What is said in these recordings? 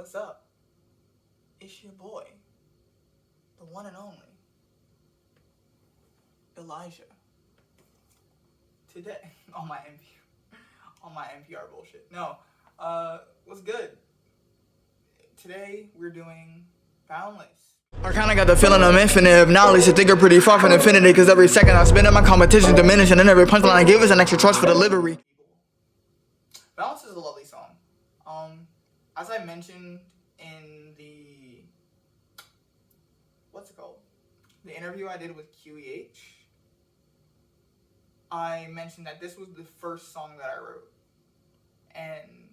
What's up? It's your boy, the one and only Elijah. Today, on my NPR bullshit. No, what's good? Today we're doing Boundless. I kinda got the feeling I'm infinite knowledge. I think I'm pretty far from infinity, cause every second I spend in my competition diminishing, and every punchline I give is an extra trust for delivery. Boundless is a lovely song. As I mentioned in the the interview I did with QEH, I mentioned that this was the first song that I wrote. And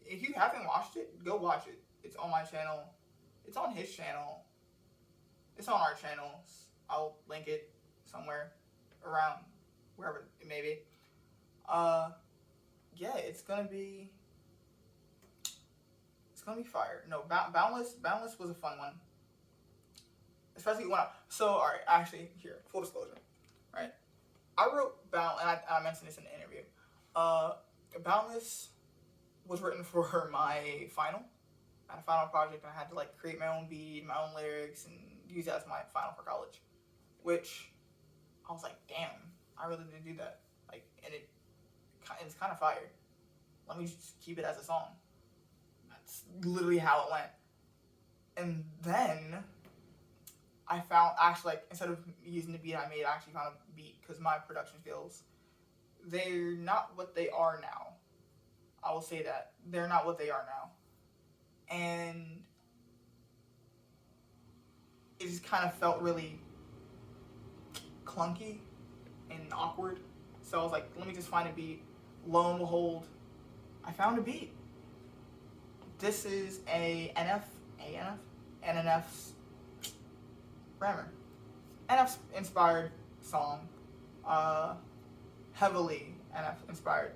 if you haven't watched it, go watch it. It's on my channel. It's on his channel. It's on our channels. I'll link it somewhere around wherever it may be. Yeah, it's gonna be fire. No, Boundless was a fun one. Especially when alright, actually, here, full disclosure, right? I wrote and I mentioned this in the interview. Boundless was written for my final. I had a final project, and I had to create my own beat, my own lyrics, and use that as my final for college. Which I was like, damn, I really did do that. And it's kind of fire. Let me just keep it as a song. That's literally how it went. And then I found, instead of using the beat I made, I actually found a beat, because my production skills, they're not what they are now. I will say that. They're not what they are now. And it just kind of felt really clunky and awkward. So I was like, let me just find a beat. Lo and behold, I found a beat. This is NNF's grammar. NF inspired song, heavily NF inspired.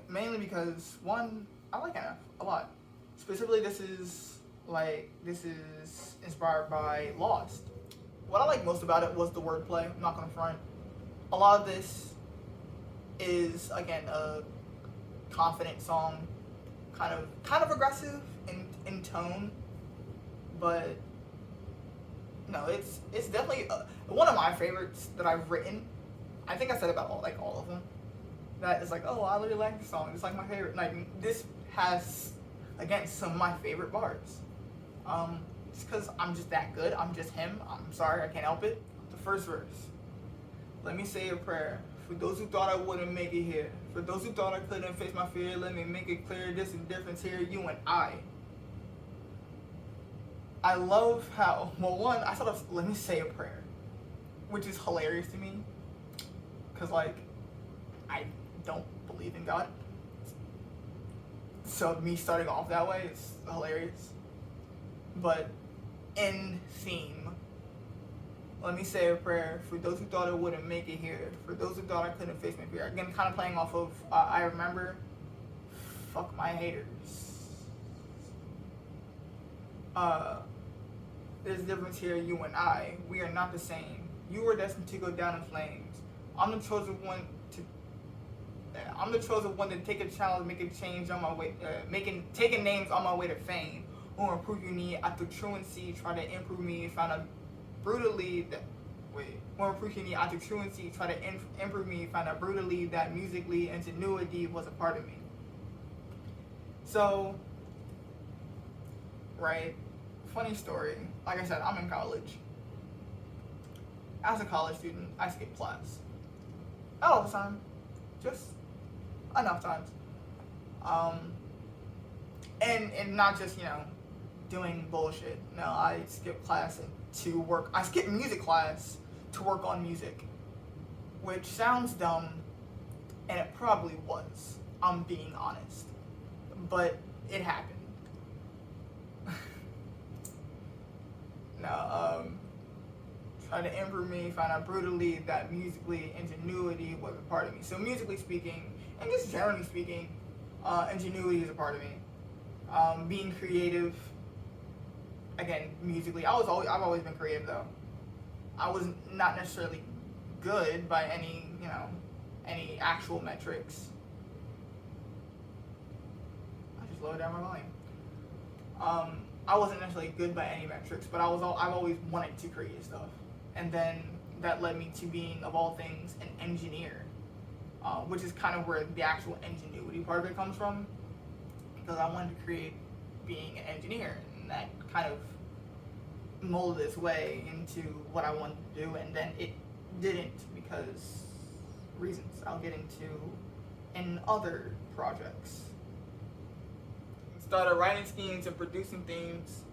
Mainly because, one, I like NF a lot. Specifically, this is inspired by Lost. What I like most about it was the wordplay. I'm not gonna front. A lot of this is, again, a confident song, kind of aggressive in tone, but no, it's definitely one of my favorites that I've written. I think I said about all of them. That is oh, I really like this song. It's my favorite. This has, again, some of my favorite bars. It's because I'm just that good. I'm just him. I'm sorry, I can't help it. The first verse. Let me say a prayer. For those who thought I wouldn't make it here. For those who thought I couldn't face my fear. Let me make it clear. There's a difference here. You and I. I love how, well, one, I thought of let me say a prayer, which is hilarious to me. Because, I don't believe in God. So me starting off that way is hilarious. But in theme, let me say a prayer for those who thought I wouldn't make it here. For those who thought I couldn't face my fear. Again, kind of playing off of I remember. Fuck my haters. There's a difference here, you and I. We are not the same. You were destined to go down in flames. I'm the chosen one to take a challenge, make a change on my way, taking names on my way to fame. Or improve you need after truancy, try to improve me, find out brutally that Or improve you need after truancy, try to improve me, find out brutally that musically ingenuity was a part of me. So, right, funny story. Like I said, I'm in college. As a college student, I skip class. Not all the time, just enough times. And not just, doing bullshit. No, I skip class to work. I skip music class to work on music, which sounds dumb, and it probably was. I'm being honest, but it happened. Try to improve me, find out brutally that musically ingenuity was a part of me. So musically speaking, and just generally speaking, ingenuity is a part of me. Being creative, again, musically, I've always been creative though. I was not necessarily good by any actual metrics. I just lowered down my volume. I wasn't necessarily good by any metrics, but I've always wanted to create stuff, and then that led me to being, of all things, an engineer, which is kind of where the actual ingenuity part of it comes from, because I wanted to create being an engineer, and that kind of molded its way into what I wanted to do, and then it didn't because reasons I'll get into in other projects. Started writing schemes and producing things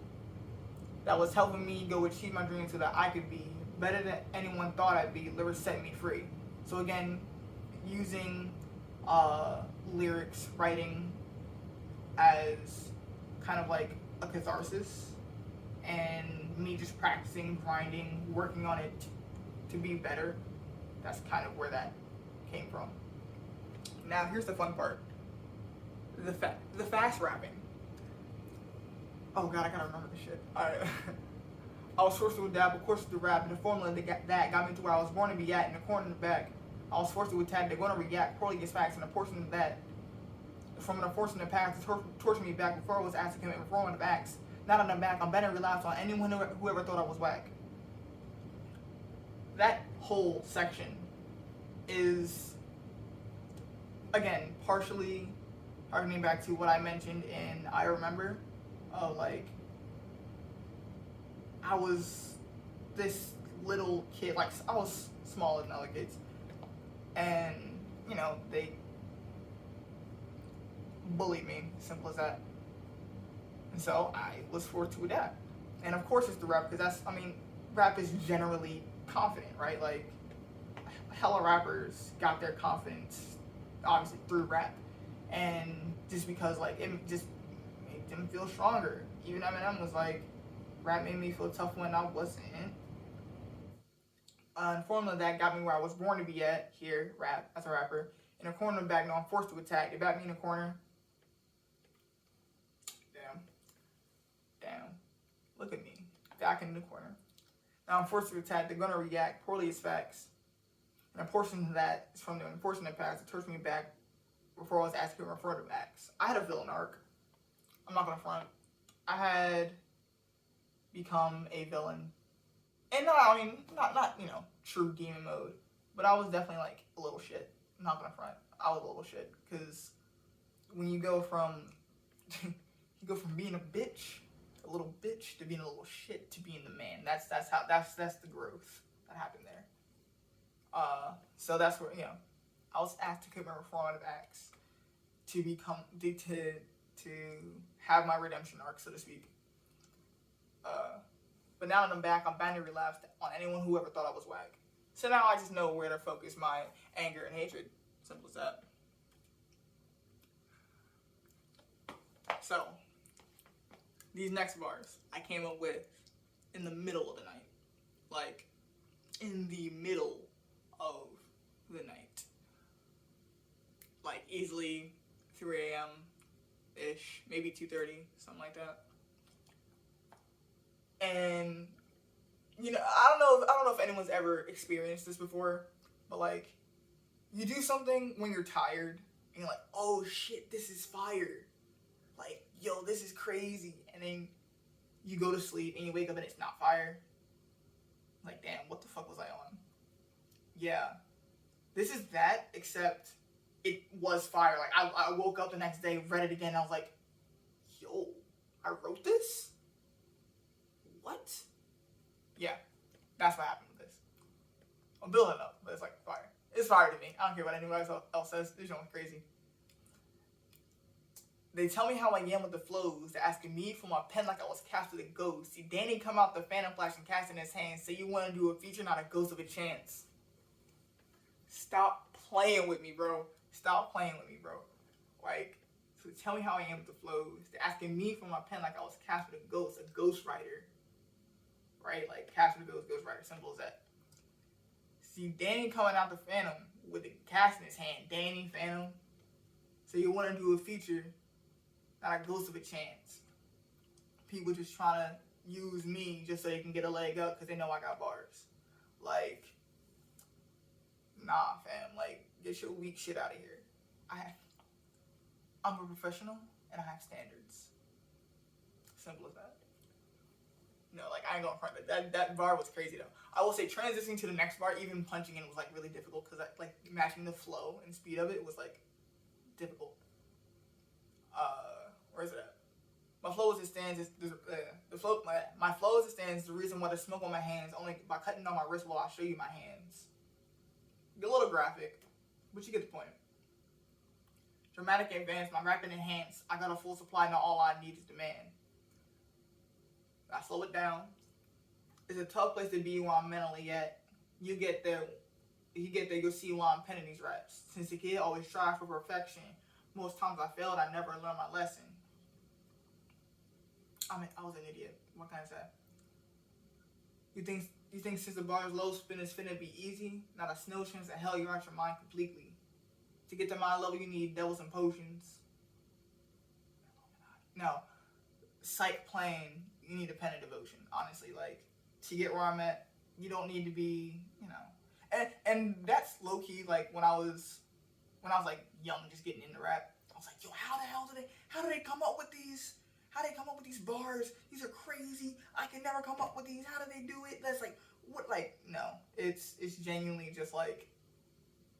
that was helping me go achieve my dreams so that I could be better than anyone thought I'd be. Lyrics set me free. So again, using lyrics writing as kind of like a catharsis, and me just practicing, grinding, working on it to be better. That's kind of where that came from. Now here's the fun part. The fast rapping. Oh god, I gotta remember this shit. Alright. I was forced to adapt, of course, to rap, and the formula that got me to where I was born to be at, in the corner in the back. I was forced to attack, they're gonna react, poorly gets facts, and a portion of that, from an unfortunate past, to torture me back before I was asked to commit reformative acts. Not on the back, I'm better relapse on anyone who ever thought I was whack. That whole section is, again, partially harkening back to what I mentioned in I Remember. Like, I was this little kid, like, I was smaller than other kids, and, you know, they bullied me, simple as that. And so I was forced to adapt. And of course it's the rap, because rap is generally confident, right? Like, hella rappers got their confidence, obviously, through rap. And just because, like, it just made them feel stronger. Even Eminem was like, rap made me feel tough when I wasn't. And formula that got me where I was born to be at, here, rap, as a rapper. In a corner back, no, I'm forced to attack. They back me in a corner. Damn. Look at me. Back in the corner. Now I'm forced to attack. They're gonna react poorly as facts. And a portion of that is from the unfortunate past that tortured me back before I was asked to refer to acts. I had a villain arc. I'm not gonna front. I had become a villain. And not true demon mode. But I was definitely like a little shit. I'm not gonna front. I was a little shit. Because when you go from being a little bitch, to being a little shit, to being the man. That's the growth that happened there. So that's where, I was asked to commit reformative acts to become to have my redemption arc, so to speak. But now that I'm back, I'm bound to relapse on anyone who ever thought I was whack. So now I just know where to focus my anger and hatred. Simple as that. So, these next bars I came up with in the middle of the night. Like, in the middle of the night. Like, easily 3 a.m.-ish, maybe 2:30, something like that. And, I don't know if anyone's ever experienced this before, but, like, you do something when you're tired, and you're like, oh shit, this is fire. Like, yo, this is crazy. And then you go to sleep and you wake up and it's not fire. Like, damn, what the fuck was I on? Yeah. This is that, except it was fire. Like, I woke up the next day, read it again, and I was like, yo, I wrote this? What? Yeah, that's what happened with this. I'm building up, but it's like fire. It's fire to me. I don't care what anybody else says. This one's crazy. They tell me how I am with the flows. They're asking me for my pen like I was cast with a ghost. See Danny come out the phantom flash and cast in his hand. Say you want to do a feature, not a ghost of a chance. Stop playing with me, bro. Stop playing with me, bro. Like, so tell me how I am with the flows. They're asking me for my pen like I was cast with a ghost writer. Right? Like, cast with a ghost writer. Simple as that. See Danny coming out the phantom with a cast in his hand. Danny, phantom. So you want to do a feature, not a ghost of a chance. People just trying to use me just so they can get a leg up because they know I got bars. Like, nah, fam. Like, get your weak shit out of here. I'm a professional and I have standards. Simple as that. No, like, I ain't going front. That bar was crazy, though. I will say, transitioning to the next bar, even punching in was, like, really difficult, because, like, matching the flow and speed of it was, like, difficult. Where is it at? My flow as it stands is, my flow as it stands is the reason why there's smoke on my hands. Only by cutting down my wrist will I show you my hands. Get a little graphic, but you get the point. Dramatic advance, my rapping enhanced. I got a full supply, now all I need is demand. I slow it down. It's a tough place to be where I'm mentally at. You get there, you'll see why I'm penning these raps. Since a kid, always strive for perfection. Most times I failed, I never learned my lesson. I was an idiot. What can I say? You think since the bar is low, spin is finna be easy? Not a snow chance to hell, you're out your mind completely. To get to my level, you need devils and potions. No. Sight plain, you need a pen of devotion. Honestly, like, to get where I'm at, you don't need to be, And that's low key, like, when I was like young, just getting into rap. I was like, yo, how do they come up with these? How do they come up with these bars? These are crazy. I can never come up with these. How do they do it? That's like, what? Like, no. It's genuinely just like,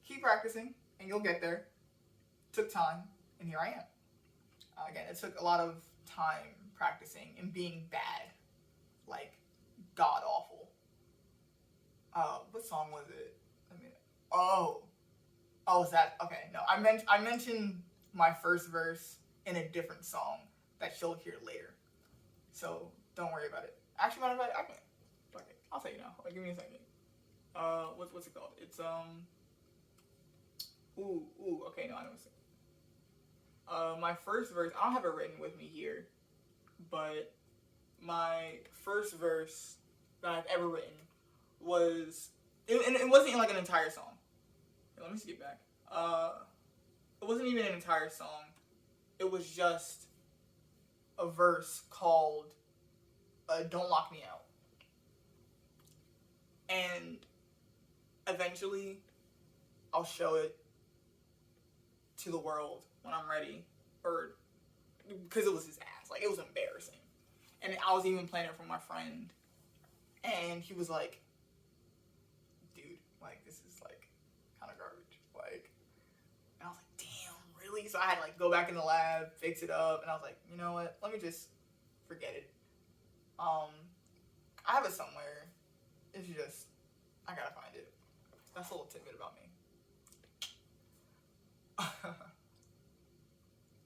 keep practicing and you'll get there. Took time, and here I am. Again, it took a lot of time practicing and being bad, like god awful. What song was it? Is that okay? No, I mentioned my first verse in a different song that you'll hear later, so don't worry about it. Actually, matter of fact, I'll tell you now. Like, give me a second. What's it called? It's okay, no, I know what it's my first verse, I don't have it written with me here, but my first verse that I've ever written was, and it wasn't like an entire song. Let me skip back. It wasn't even an entire song. It was just a verse called Don't Lock Me Out. And eventually, I'll show it to the world when I'm ready, or because it was his ass. Like, it was embarrassing. And I was even playing it for my friend, and he was like, dude, like, this is like kind of garbage. Like, and I was like, damn, really? So I had to like go back in the lab, fix it up, and I was like, you know what? Let me just forget it. I have it somewhere. It's just, I gotta find it. That's a little tidbit about me.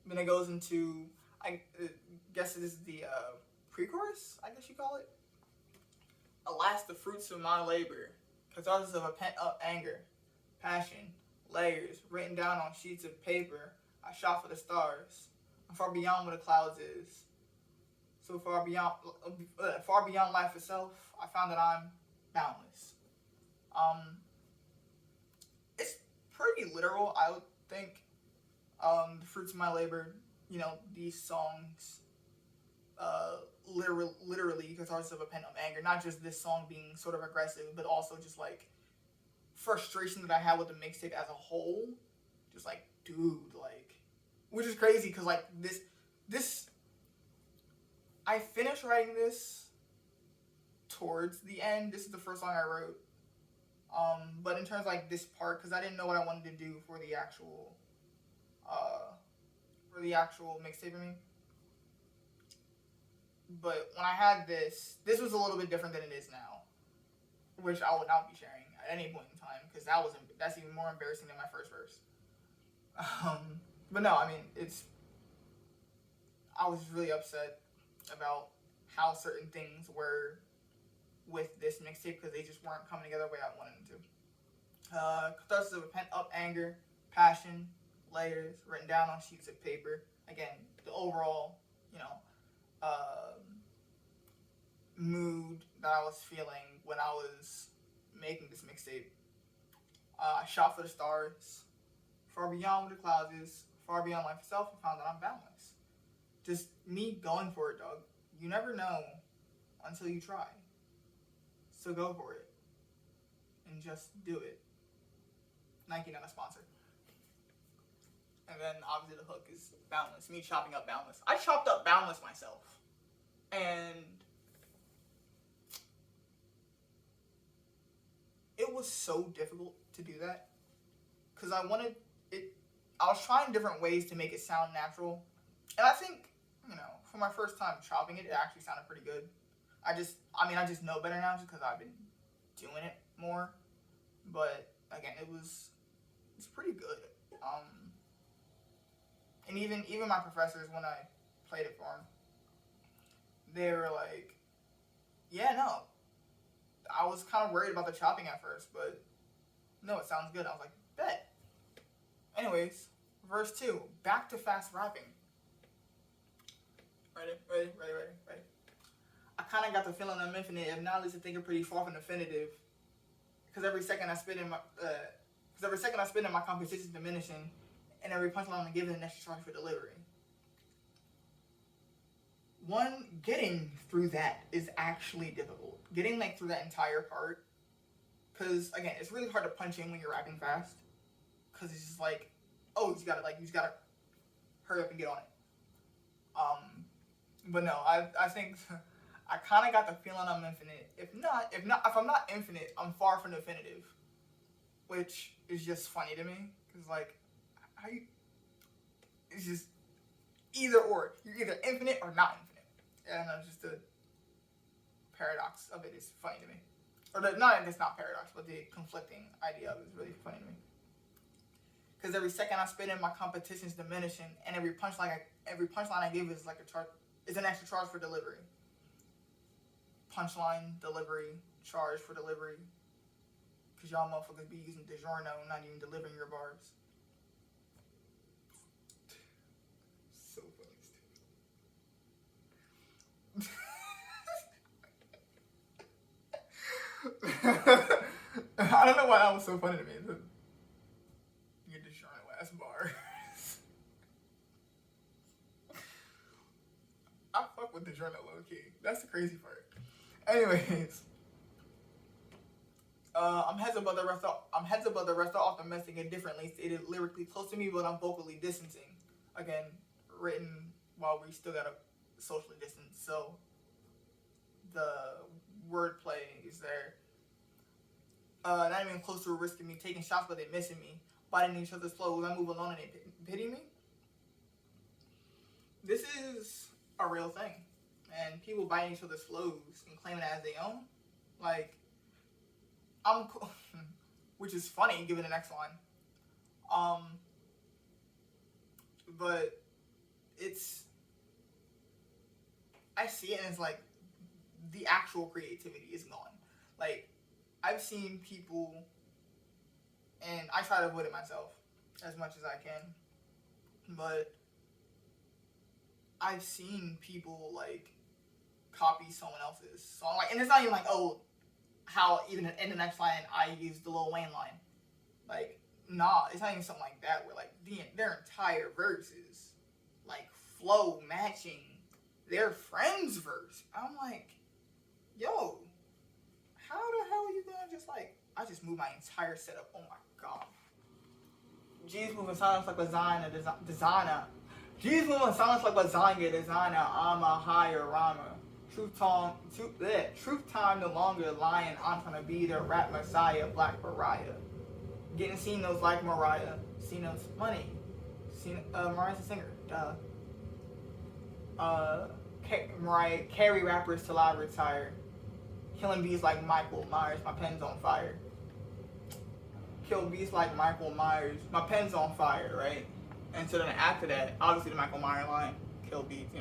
Then it goes into, I guess it is the pre-chorus, I guess you call it. Alas, the fruits of my labor, catharsis of a pent-up anger, passion, layers, written down on sheets of paper. I shot for the stars. I'm far beyond where the clouds is. So far beyond life itself, I found that I'm boundless. It's pretty literal, I would think. The fruits of my labor, these songs, literally catharsis of a pent-up anger. Not just this song being sort of aggressive, but also just like frustration that I had with the mixtape as a whole. Just like, dude, like, which is crazy because like this, I finished writing this towards the end. This is the first song I wrote. But in terms of like this part, because I didn't know what I wanted to do for the actual mixtape for me. But when I had this was a little bit different than it is now, which I would not be sharing at any point in time, because that's even more embarrassing than my first verse. But no, I mean, I was really upset about how certain things were with this mixtape because they just weren't coming together the way I wanted them to. Catharsis of a pent-up anger, passion, layers, written down on sheets of paper. Again, the overall, mood that I was feeling when I was making this mixtape. I shot for the stars, far beyond where the clouds is, far beyond life itself, and found that I'm boundless. Just me going for it, dog. You never know until you try. So go for it. And just do it. Nike, not a sponsor. And then obviously the hook is Boundless. Me chopping up Boundless. I chopped up Boundless myself. And it was so difficult to do that because I wanted it. I was trying different ways to make it sound natural, and I think for my first time chopping it, it actually sounded pretty good. I just know better now just because I've been doing it more. But again, it's pretty good. And even my professors, when I played it for them, they were like, "Yeah, no." I was kind of worried about the chopping at first, but no, it sounds good. I was like, "Bet." Anyways, verse 2, back to fast rapping. Ready. I kind of got the feeling I'm infinite, if not at least I think I'm pretty far from definitive. Because every second I spend in my composition is diminishing, and every punchline I'm given an extra charge for delivery. Getting through that is actually difficult. Getting through that entire part, because again, it's really hard to punch in when you're rapping fast, because it's just like, oh, you just gotta hurry up and get on it. But no, I think I kind of got the feeling I'm infinite. If I'm not infinite, I'm far from definitive, which is just funny to me, because it's just either or. You're either infinite or not infinite. And just the paradox of it is funny to me. Or it's not paradox, but the conflicting idea of it is really funny to me. Because every second I spend in, my competition's diminishing, and every punchline I give is like is an extra charge for delivery. Punchline, delivery, charge for delivery. Because y'all motherfuckers be using DiGiorno, not even delivering your bars. So funny. I don't know why that was so funny to me. Your DiGiorno ass bars. I fuck with DiGiorno low key. That's the crazy part. Anyways. I'm heads above the rest are optimistic and differently stated lyrically close to me, but I'm vocally distancing. Again, written while we still gotta socially distance, so the wordplay is there. Not even close to a risk of me taking shots, but they missing me, biting each other's flows. I move alone and they pity me. This is a real thing, and people biting each other's flows and claiming it as their own, like. I'm cool, which is funny given the next line. But I see it as like the actual creativity is gone. Like, I've seen people, and I try to avoid it myself as much as I can, but I've seen people like copy someone else's song, like, and it's not even like, oh, how even in the next line I use the Lil Wayne line. Like, nah, it's not even something like that where like their entire verse is like flow matching their friend's verse. I'm like, yo, how the hell are you gonna just like, I just moved my entire setup, oh my god. G's moving silence like lasagna, designer. G's moving silence like lasagna, designer, I'm a higher rhymer. Truth time no longer lying. I'm trying to be the rap messiah, black Mariah. Getting seen those like Mariah. Seen those money. Mariah's a singer. Mariah carry rappers till I retire. Killing beats like Michael Myers. My pen's on fire. Kill beats like Michael Myers. My pen's on fire, right? And so then after that, obviously the Michael Myers line. Kill beats,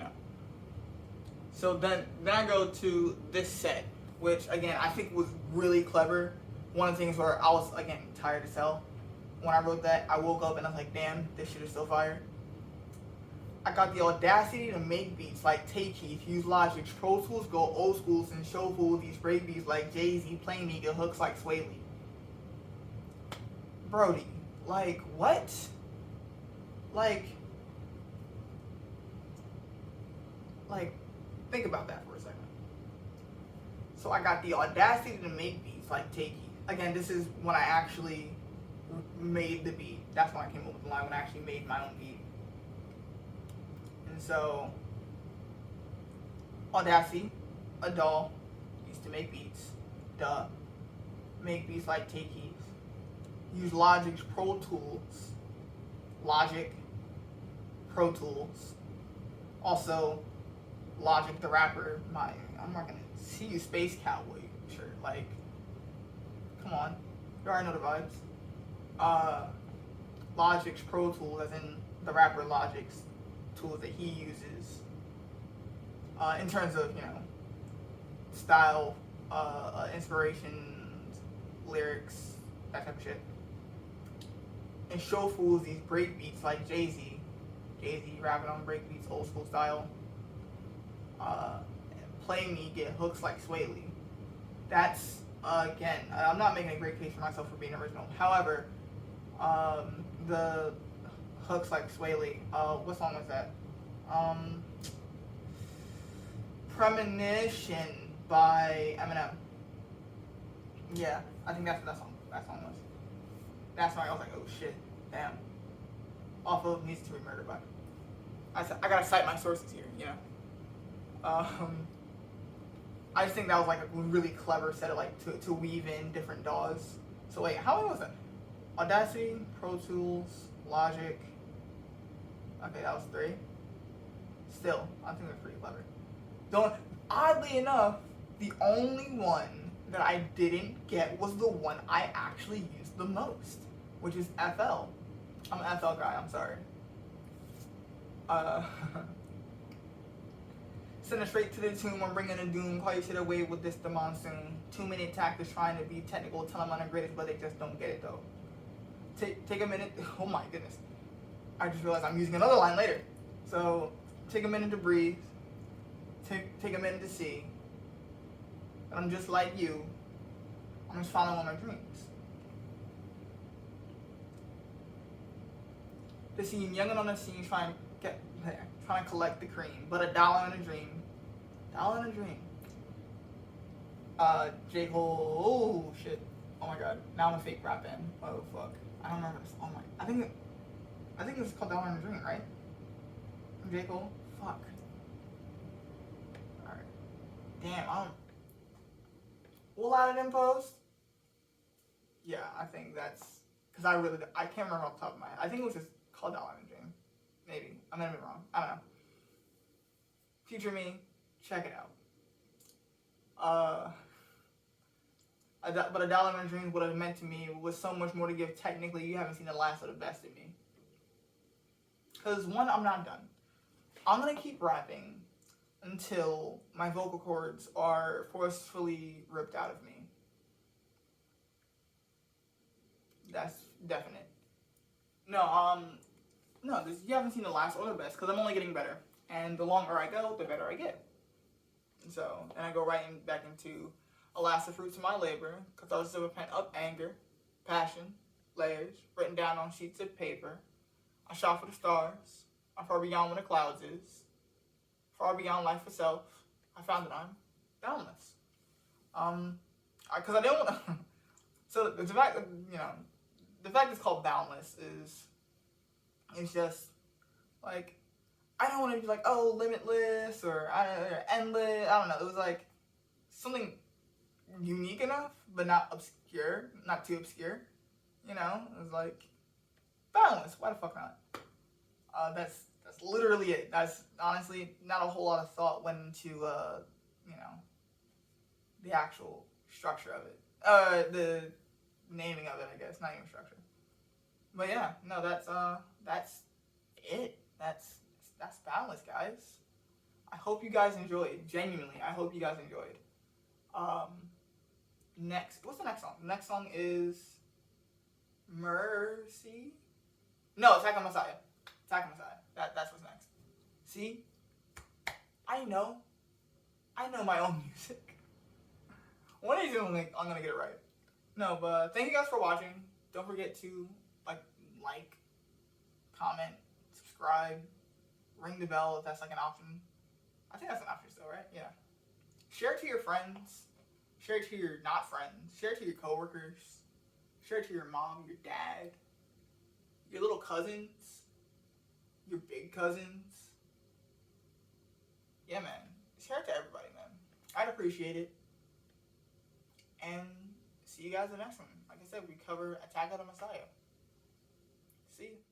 So then I go to this set, which again I think was really clever. One of the things where I was again tired as hell. When I wrote that, I woke up and I was like, damn, this shit is still fire. I got the audacity to make beats like Tay Keith, use Logic, Pro Tools, go old schools, and show fools these break beats like Jay-Z, play me, get hooks like Sway Lee. Brody, like, what? Like, think about that for a second. So I got the audacity to make beats like Tay Keith. Again, this is when I actually made the beat. That's when I came up with the line, when I actually made my own beat. And so Audacity, a doll, used to make beats. Duh. Make beats like Take Keys. Use Logic's Pro Tools. Logic, Pro Tools. Also, Logic the rapper. I'm not gonna see you Space Cowboy shirt. Like, come on. You already know the vibes. Logic's Pro Tools, as in the rapper Logic's tools that he uses. In terms of, style, inspirations, lyrics, that type of shit. And show fools these break beats like Jay-Z. Jay-Z rapping on break beats, old school style. Play me, get hooks like Sway Lee. That's, again, I'm not making a great case for myself for being original. However, the hooks like Sway Lee, what song was that? Premonition by Eminem. Yeah, I think that's what that song was. That's why I was like, oh shit, damn. Off of Needs to Be Murdered by. I gotta cite my sources here, I just think that was like a really clever set of like to weave in different DAWs. So wait, how many was that? Audacity, Pro Tools, Logic. Okay, that was 3. Still, I think they're pretty clever. Oddly enough, the only one that I didn't get was the one I actually used the most, which is FL. I'm an FL guy, I'm sorry. Send it straight to the tomb, I'm bringing a doom, call your shit away with this the monsoon. 2-minute tactics trying to be technical, tell them I'm the greatest, but they just don't get it though. Take a minute, oh my goodness. I just realized I'm using another line later. So, take a minute to breathe. Take a minute to see. I'm just like you. I'm just following my dreams. The scene, young and on the scene, trying to collect the cream, but $1 in a dream. $1 in a dream. J. Cole, oh shit. Oh my god. Now I'm a fake rap band. Oh fuck. I don't remember this. Oh my. I think it's called $1 in a Dream, right? J. Cole? Fuck. Alright. Damn, we'll add it in post. Yeah, I think that's, because I can't remember off the top of my head. I think it was just called $1 in a Dream. Maybe. I'm gonna be wrong. I don't know. Future me, check it out. But $1 in a Dream, what it meant to me was so much more to give. Technically, you haven't seen the last of the best in me. Because one, I'm not done. I'm gonna keep rapping until my vocal cords are forcefully ripped out of me. That's definite. No, you haven't seen the last or the best, because I'm only getting better. And the longer I go, the better I get. So, and I go right back into alas the fruits of my labor, because I was still pent up anger, passion, layers, written down on sheets of paper. I shot for the stars. I'm far beyond where the clouds is. Far beyond life itself. I found that I'm boundless. Because I didn't want to. So the fact that, the fact it's called Boundless is just like, I don't want to be like, oh, limitless or endless. I don't know. It was like something unique enough, but not obscure, not too obscure. It was like boundless. Why the fuck not? That's literally it. That's honestly not a whole lot of thought went into the actual structure of it. The naming of it, I guess, not even structure. But yeah, no, that's it. That's Boundless, guys. I hope you guys enjoyed. Genuinely, I hope you guys enjoyed. Next, what's the next song? The next song is Mercy. No, Attack on Messiah. Attack on Messiah. That's what's next. See? I know my own music. One of these days I'm gonna get it right. No, but thank you guys for watching. Don't forget to like, comment, subscribe, ring the bell if that's like an option. I think that's an option still, right? Yeah. Share it to your friends. Share it to your not friends. Share it to your coworkers. Share it to your mom, your dad, your little cousins, your big cousins. Yeah, man. share it to everybody, man. I'd appreciate it. And see you guys in the next one. Like I said, we cover Attack of the Messiah. See you.